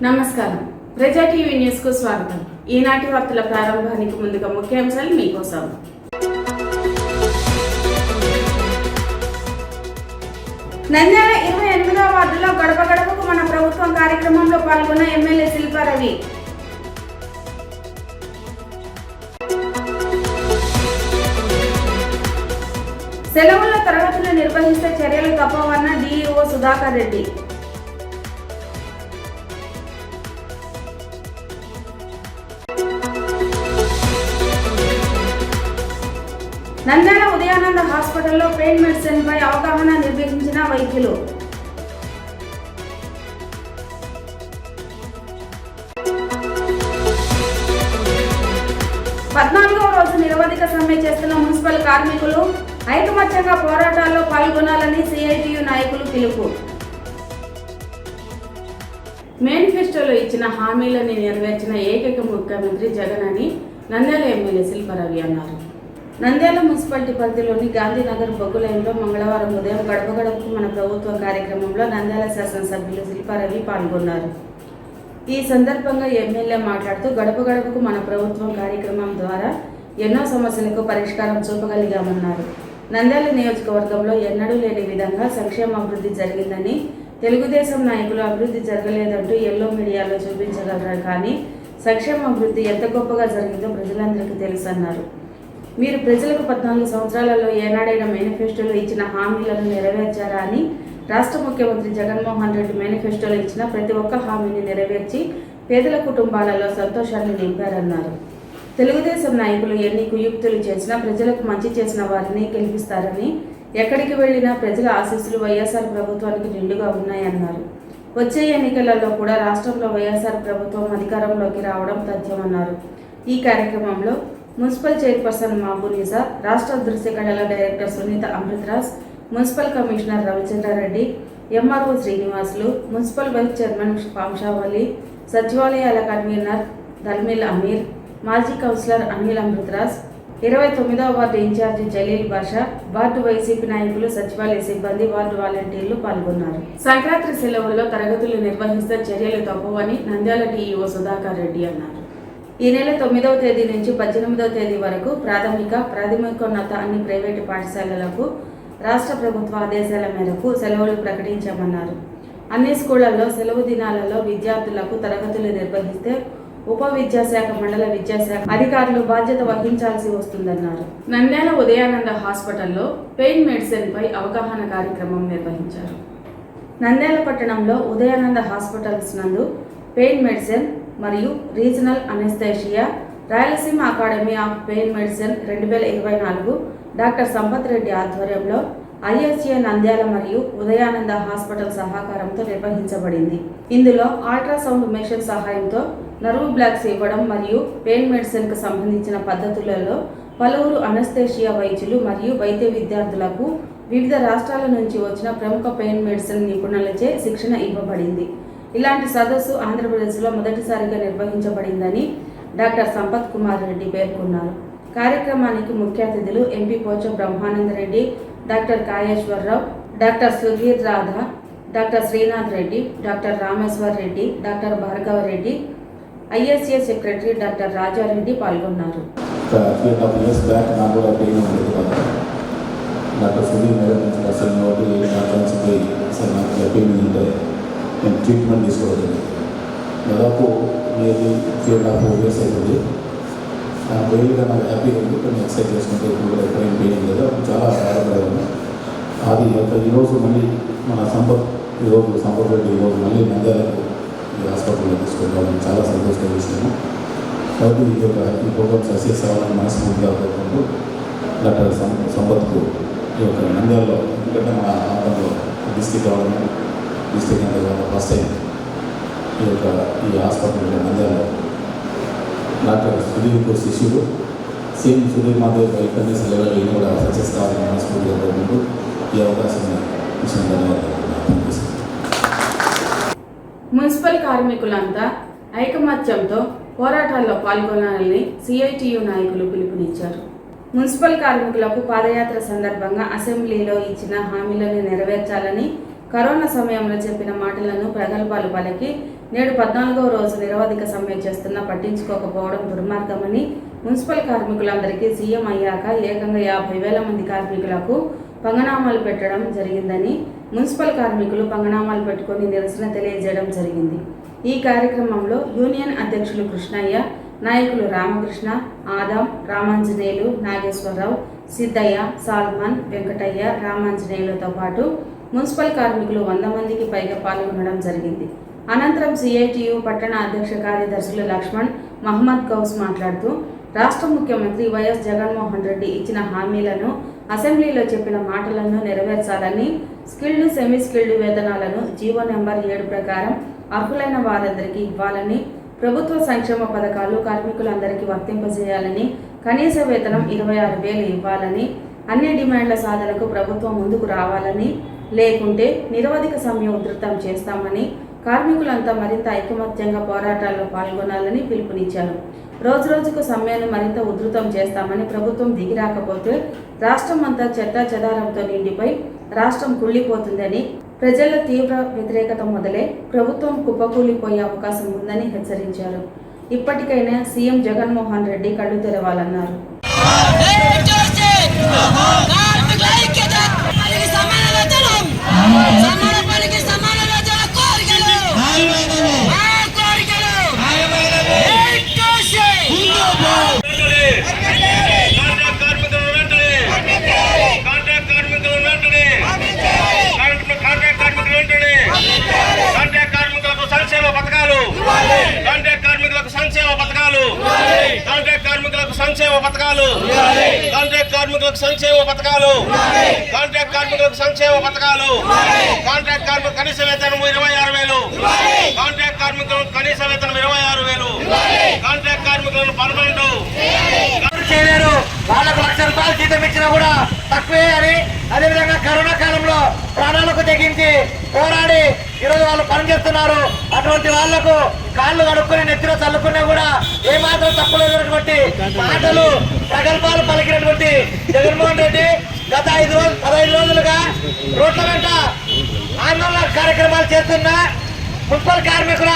నమస్కారం. ప్రజా TV news కు స్వాగతం. ఈనాటి వార్తల ప్రారంభానికి ముందుగా ముఖ్యాంశాలు మీకోసం. నంద్యాల 28వ వార్డులో గడప గడపకు మన ప్రభుత్వం కార్యక్రమంలో పాల్గొన్న ఎమ్మెల్యే శిల్పారవి. సెలవుల్లో తరగతులు నిర్వహిస్తే చర్యలు తప్పవన్న డిఈఓ సుధాకర్ రెడ్డి. నంద్యాల ఉదయానంద హాస్పిటల్లో పెయిన్ మెడిసిన్ పై అవగాహన నిర్వహించిన వైద్యులు. పద్నాలుగవ రోజు నిరవధిక సమ్మె చేస్తున్న మున్సిపల్ కార్మికులు ఐకమత్యంగా పోరాటాల్లో పాల్గొనాలని సిఐటియు నాయకులు పిలుపు. మేనిఫెస్టోలో ఇచ్చిన హామీలను నెరవేర్చిన ఏకైక ముఖ్యమంత్రి జగన్ అని నంద్యాల ఎమ్మెల్యే శిల్పారవి అన్నారు. నంద్యాల మున్సిపాలిటీ పరిధిలోని గాంధీనగర్ బొగ్గులైన్లో మంగళవారం ఉదయం గడప గడపకు మన ప్రభుత్వం కార్యక్రమంలో నంద్యాల శాసనసభ్యులు శిల్పారవి పాల్గొన్నారు. ఈ సందర్భంగా ఎమ్మెల్యే మాట్లాడుతూ గడప గడపకు మన ప్రభుత్వం కార్యక్రమం ద్వారా ఎన్నో సమస్యలకు పరిష్కారం చూపగలిగామన్నారు. నంద్యాల నియోజకవర్గంలో ఎన్నడూ లేని విధంగా సంక్షేమ అభివృద్ధి జరిగిందని, తెలుగుదేశం నాయకులు అభివృద్ధి జరగలేదంటూ ఎల్లో మీడియాలో చూపించగలరు, కానీ సంక్షేమ అభివృద్ధి ఎంత గొప్పగా జరిగిందో ప్రజలందరికీ తెలుసన్నారు. మీరు ప్రజలకు 14 సంవత్సరాలలో ఏనాడైనా మేనిఫెస్టోలో ఇచ్చిన హామీలను నెరవేర్చారా అని, రాష్ట్ర ముఖ్యమంత్రి జగన్మోహన్ రెడ్డి మేనిఫెస్టోలో ఇచ్చిన ప్రతి ఒక్క హామీని నెరవేర్చి పేదల కుటుంబాలలో సంతోషాన్ని నింపారన్నారు. తెలుగుదేశం నాయకులు ఎన్ని కుయుక్తులు చేసినా ప్రజలకు మంచి చేసిన వారిని గెలిపిస్తారని, ఎక్కడికి వెళ్లినా ప్రజల ఆశీస్సులు వైఎస్ఆర్ ప్రభుత్వానికి నిండుగా ఉన్నాయన్నారు. వచ్చే ఎన్నికలలో కూడా రాష్ట్రంలో వైఎస్ఆర్ ప్రభుత్వం అధికారంలోకి రావడం తథ్యమన్నారు. ఈ కార్యక్రమంలో మున్సిపల్ చైర్పర్సన్ మాబూనిజా, రాష్ట్ర దృశ్య కళల director Sunitha Amritraj, municipal commissioner Ravichandra Reddy, MRO Srinivasulu, municipal vice chairman Pamshavalli, సచివాలయాల కన్వీనర్ దల్మిల్ అమీర్, మాజీ కౌన్సిలర్ అనిల్ అమృతరాజ్, 29వ ward incharge Jaleel Basha, ward YCP నాయకులు, సచివాలయ సిబ్బంది, వార్డు వాలంటీర్లు పాల్గొన్నారు. సంక్రాంతి సెలవుల్లో తరగతులు నిర్వహిస్తే చర్యలు తప్పవని నంద్యాల డిఈఓ సుధాకర్ రెడ్డి అన్నారు. ఈ నెల 9వ తేదీ నుంచి 18వ తేదీ వరకు ప్రాథమికోన్నత అన్ని ప్రైవేటు పాఠశాలలకు రాష్ట్ర ప్రభుత్వ ఆదేశాల మేరకు సెలవులు ప్రకటించామన్నారు. అన్ని స్కూళ్లలో సెలవు దినాలలో విద్యార్థులకు తరగతులు నిర్వహిస్తే ఉప విద్యాశాఖ, మండల విద్యాశాఖ అధికారులు బాధ్యత వహించాల్సి వస్తుందన్నారు. నంద్యాల ఉదయానంద హాస్పిటల్లో పెయిన్ మెడిసిన్ పై అవగాహన కార్యక్రమం నిర్వహించారు. నంద్యాల పట్టణంలో ఉదయానంద హాస్పిటల్స్ నందు పెయిన్ మెడిసిన్ మరియు regional anaesthesia, Rayalaseema academy of pain medicine 2024 doctor Sampath Reddy ఆధ్వర్యంలో ఐఎస్ఏ నంద్యాల మరియు ఉదయానంద హాస్పిటల్ సహకారంతో నిర్వహించబడింది. ఇందులో అల్ట్రాసౌండ్ మెషిన్ సహాయంతో నర్వ్ బ్లాక్స్ ఇవ్వడం మరియు పెయిన్ మెడిసిన్ కు సంబంధించిన పద్ధతులలో పలువురు అనెస్థేషియా వైద్యులు మరియు వైద్య విద్యార్థులకు వివిధ రాష్ట్రాల నుంచి వచ్చిన ప్రముఖ పెయిన్ మెడిసిన్ నిపుణులచే శిక్షణ ఇవ్వబడింది. ఇలాంటి సదస్సు ఆంధ్రప్రదేశ్లో మొదటిసారిగా నిర్వహించబడిందని డాక్టర్ సంపత్ కుమార్ రెడ్డి పేర్కొన్నారు. కార్యక్రమానికి ముఖ్య అతిథులు MP Pocha Brahmananda Reddy, doctor Kayeshwara Rao, doctor Sudheer Radha, doctor Srinath Reddy, doctor Rameshwar Reddy, doctor Bhargava Reddy, ISA secretary doctor Raja Reddy పాల్గొన్నారు. నేను ట్రీట్మెంట్ తీసుకోవడం దాదాపు నియర్లీ 3.5 years అవుతుంది. డైలీగా నాకు హ్యాపీగా ఉంది. కొన్ని ఎక్సర్సైజ్ చేసుకుంటే ఇప్పుడు కూడా ఎక్కడేం పెయిన్ లేదు. చాలా బాధపడేవాను. అది ఈరోజు మళ్ళీ మన సంపత్ రెడ్డి ఈరోజు మళ్ళీ నంద్యాలకు ఈ హాస్పిటల్లో తీసుకుంటామని చాలా సంతోషంగా చేశాను. కాబట్టి ఈ ప్రోగ్రామ్ సక్సెస్ అవ్వాలని మనస్ఫూర్తిగా కోరుకుంటూ డాక్టర్ సంపత్కు ఈ యొక్క నంద్యాలలో, ఎందుకంటే మన ఆంధ్రలో డిస్ట్రిక్ట్ అవ్వడం, డిస్ట్రిక్ట్ అంటే ఫస్ట్ టైం ఈ హాస్పిటల్లో నంద్యాలలో డాక్టర్ సుధీర్కు శిష్యుడు సేమ్ సుధీర్ మాధవ్ ఇక్కడనే సెలవులు ఈయన కూడా సక్సెస్ కావాలని మనస్ఫూర్తిగా కోరుకుంటూ ఈ అవకాశాన్ని ఇచ్చిన ధన్యవాదాలు. మున్సిపల్ కార్మికులంతా ఐకమత్యంతో పోరాటాల్లో పాల్గొనాలని సిఐటియు నాయకులు పిలుపునిచ్చారు. మున్సిపల్ కార్మికులకు పాదయాత్ర సందర్భంగా అసెంబ్లీలో ఇచ్చిన హామీలను నెరవేర్చాలని, కరోనా సమయంలో చెప్పిన మాటలను ప్రగల్భాలు పలికి నేడు 14వ రోజు నిరవధిక సమ్మె చేస్తున్నా పట్టించుకోకపోవడం దుర్మార్గమని మున్సిపల్ కార్మికులందరికీ సీఎం అయ్యాక ఏకంగా 50,000 మంది కార్మికులకు పంగనామాలు పెట్టడం జరిగిందని మున్సిపల్ కార్మికులు పంగనామాలు పెట్టుకొని నిరసన తెలియజేయడం జరిగింది. ఈ కార్యక్రమంలో యూనియన్ అధ్యక్షులు కృష్ణయ్య, నాయకులు రామకృష్ణ, ఆదాం, రామాంజనేయులు, నాగేశ్వరరావు, సిద్ధయ్య, సాల్మన్, వెంకటయ్య, రామాంజనేయులతో పాటు మున్సిపల్ కార్మికులు 100 మందికి పైగా పాల్గొనడం జరిగింది. అనంతరం సిఐటియు పట్టణ అధ్యక్ష కార్యదర్శులు లక్ష్మణ్, మహమ్మద్ గౌస్ మాట్లాడుతూ రాష్ట్ర ముఖ్యమంత్రి వైఎస్ జగన్మోహన్ రెడ్డి ఇచ్చిన హామీలను, అసెంబ్లీలో చెప్పిన మాటలను నెరవేర్చాలని, స్కిల్డ్, సెమీ స్కిల్డ్ వేతనాలను జీవో నెంబర్ 7 ప్రకారం అర్హులైన వారందరికీ ఇవ్వాలని, ప్రభుత్వ సంక్షేమ పథకాలు కార్మికులందరికీ వర్తింపజేయాలని, కనీస వేతనం 26,000 ఇవ్వాలని, అన్ని డిమాండ్ల సాధనకు ప్రభుత్వం ముందుకు రావాలని, లేకుంటే నిరవధిక సమ్మె ఉధృతం చేస్తామని, కార్మికులంతా మరింత ఐకమత్యంగా పోరాటాల్లో పాల్గొనాలని పిలుపునిచ్చారు. రోజురోజుకు సమ్మెను మరింత ఉధృతం చేస్తామని, ప్రభుత్వం దిగిరాకపోతే రాష్ట్రం అంతా చెత్తాచెదారంతో నిండిపోయి రాష్ట్రం కుళ్ళిపోతుందని, ప్రజల తీవ్ర వ్యతిరేకత మొదలై ప్రభుత్వం కుప్పకూలిపోయే అవకాశం ఉందని హెచ్చరించారు. ఇప్పటికైనా సీఎం జగన్మోహన్ రెడ్డి కళ్ళు తెరవాలన్నారు. సంక్షేమ పథకాలు, కాంట్రాక్ట్ కార్మికులకు సంక్షేమ పథకాలు, కాంట్రాక్ట్ కార్మికులకు సంక్షేమ పథకాలు, కాంట్రాక్ట్ కార్మికులకు కనీస వేతనం 26,000, కాంట్రాక్ట్ కార్మికులకు కనీస వేతనం 26,000, కాంట్రాక్ట్ కార్మికులను పర్మనెంట్ చేయలేరు. వాళ్ళకు ₹1,00,000 జీతం ఇచ్చినా కూడా తక్కువే అని, అదేవిధంగా కరోనా కాలంలో ప్రాణాలకు తెగించి పోరాడి ఈరోజు వాళ్ళు పనిచేస్తున్నారు. అటువంటి వాళ్లకు కాళ్ళు కడుక్కుని నెత్తిలో చల్లుకున్నా కూడా ఏమాత్రం తప్పులేనటువంటి మాటలు, ప్రగల్భాలు పలికినటువంటి జగన్మోహన్ రెడ్డి గత 15 రోజులుగా రోడ్ల వెంట ఆందోళన కార్యక్రమాలు చేస్తున్న మున్సిపల్ కార్మికుల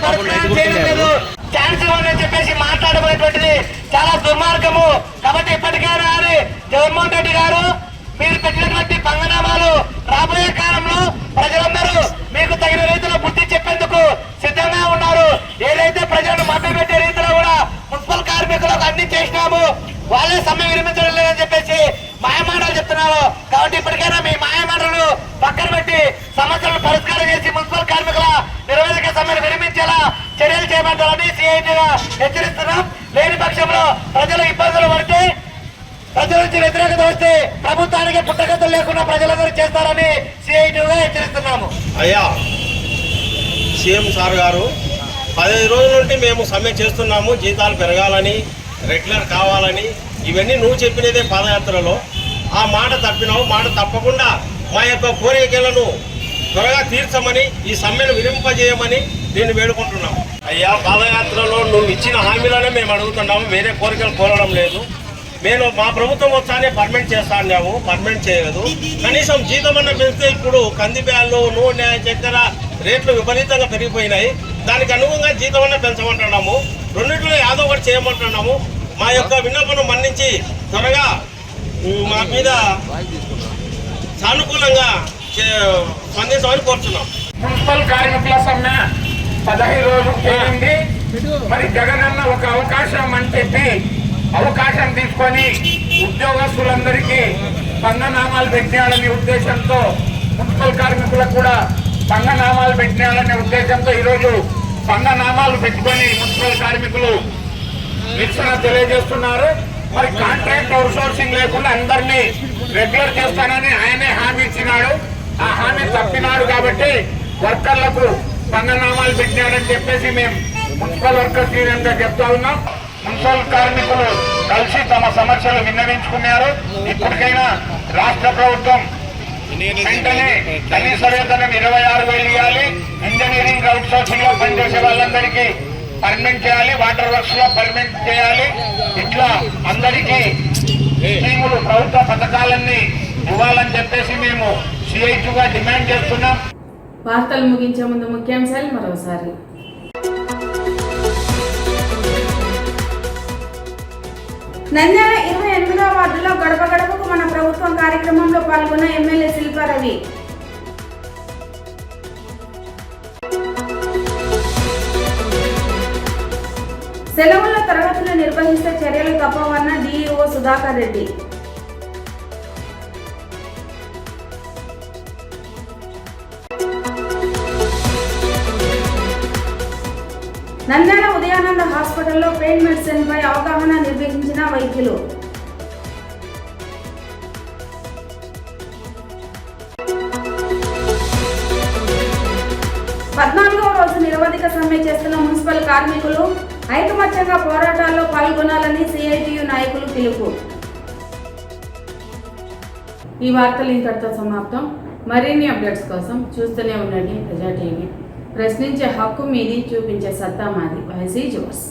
పరిష్కారం చేయడం లేదు, ఛాన్స్ ఇవ్వాలని చెప్పేసి మాట్లాడబోయేటువంటిది చాలా దుర్మార్గము. కాబట్టి ఇప్పటికైనా జగన్మోహన్ రెడ్డి గారు మీరు పెట్టినటువంటి పంగనామాలు రాబోయే కాలంలో ప్రజలందరూ మీకు తగిన రీతిలో బుద్ధి చెప్పేందుకు సిద్ధంగా ఉన్నారు. ఏదైతే ప్రజలను మభ్యపెట్టే రీతిలో కూడా మున్సిపల్ కార్మికులకు అన్ని చేసినాము, వాళ్ళే సమ్మె విరమించడం లేదని చెప్పేసి మాయమాటలు చెప్తున్నారు. కాబట్టి ఇప్పటికైనా మీ మాయమాటలు పక్కన పెట్టి సమస్యలను పరిష్కారం చేసి మున్సిపల్ కార్మికుల నిరవధిక సమ్మెను విరమించేలా చర్యలు చేపట్టాలని సిఐటిగా హెచ్చరిస్తున్నాం. లేని పక్షంలో ప్రజలు ఇబ్బందులు పడితే, ప్రజల నుంచి వ్యతిరేకత వస్తే ప్రభుత్వానికి పుట్టగతులు లేకుండా ప్రజలందరూ చేస్తారని సిఐటిగా హెచ్చరిస్తున్నాము. అయ్యా సీఎం సార్ గారు, 15 రోజుల నుండి మేము సమ్మె చేస్తున్నాము, జీతాలు పెరగాలని, రెగ్యులర్ కావాలని, ఇవన్నీ నువ్వు చెప్పినదే పాదయాత్రలో. ఆ మాట తప్పినావు. మాట తప్పకుండా మా యొక్క కోరికలను త్వరగా తీర్చమని, ఈ సమ్మెను విరింపజేయమని నేను వేడుకుంటున్నాము. అయ్యా పాదయాత్రలో నువ్వు ఇచ్చిన హామీలనే మేము అడుగుతున్నాము, వేరే కోరికలు కోరడం లేదు. మా ప్రభుత్వం వచ్చానే పర్మనెంట్ చేస్తా అన్నాము, పర్మనెంట్ చేయలేదు. కనీసం జీతం అన్న పెంచితే ఇప్పుడు కంది బ్యాళ్ళు, నూనె, చక్కెర రేట్లు విపరీతంగా పెరిగిపోయినాయి. దానికి అనుగుణంగా జీతం అన్న పెంచమంటున్నాము. రెండింటిలో ఏదో ఒకటి చేయమంటున్నాము. మా యొక్క విన్నపను మన్నించి త్వరగా మా మీద సానుకూలంగా స్పందించమని కోరుతున్నాం. మున్సిపల్ కార్మికుల సమ్మె 15 రోజులు చేరింది. మరి జగనన్న ఒక అవకాశం అని చెప్పి అవకాశం తీసుకొని ఉద్యోగస్తులందరికీ పంగనామాలు పెట్టాలనే ఉద్దేశంతో, మున్సిపల్ కార్మికులకు కూడా పంగనామాలు పెట్టాలనే ఉద్దేశంతో ఈరోజు పంగనామాలు పెట్టుకొని మున్సిపల్ కార్మికులు నిరసన తెలియజేస్తున్నారు. మరి కాంట్రాక్ట్ అవుట్సోర్సింగ్ లేకుండా అందరినీ రెగ్యులర్ చేస్తానని ఆయనే హామీ ఇచ్చినాడు. ఆ హామీ తప్పినాడు కాబట్టి వర్కర్లకు పంగనామాలు పెట్టినాడని చెప్పేసి మేము మున్సిపల్ వర్కర్స్ యూనియన్గా చెప్తా ఉన్నాం. మున్సిపల్ కార్మికులు కలిసి తమ సమస్యలు విన్నవించుకున్నారు. ఇప్పటికైనా రాష్ట్ర ప్రభుత్వం వెంటనే కనీస వేతనం 26,000 ఇవ్వాలి. ఇంజనీరింగ్ అవుట్ సోర్సింగ్ లో పనిచేసే వాళ్ళందరికీ పర్మనెంట్ చేయాలి, వాటర్ వర్క్స్ లో పర్మనెంట్ చేయాలి. ఇట్లా అందరికీ స్కీములు, ప్రభుత్వ పథకాలన్నీ ఇవ్వాలని చెప్పేసి మేము సిఐటిగా డిమాండ్ చేస్తున్నాం. వార్తలు ముగించే ముందు ముఖ్యాంశాలు మరోసారి. నంద్యాల 28వ వార్డులో గడప గడపకు మన ప్రభుత్వం కార్యక్రమంలో పాల్గొన్న ఎమ్మెల్యే శిల్పారవి. సెలవుల్లో తరగతులు నిర్వహిస్తే చర్యలు తప్పవన్న డిఈఓ సుధాకర్ రెడ్డి. నంద్యాల ఉదయానంద హాస్పిటల్లో పెయిన్ మెడిసిన్ పై అవగాహన నిర్వహించిన వైద్యులు. పద్నాలుగవ రోజు నిరవధిక సమ్మె చేస్తున్న మున్సిపల్ కార్మికులు ఐకమత్యంగా పోరాటాల్లో పాల్గొనాలని సిఐటియు నాయకులు పిలుపు. ఈ వార్తలు ఇంతటితో సమాప్తం. మరిన్ని అప్డేట్స్ కోసం చూస్తూనే ఉండండి ప్రజా టీవీ. ప్రశ్నించే హక్కు మీది, చూపించే సత్తా మాది. వైసీ జోస్.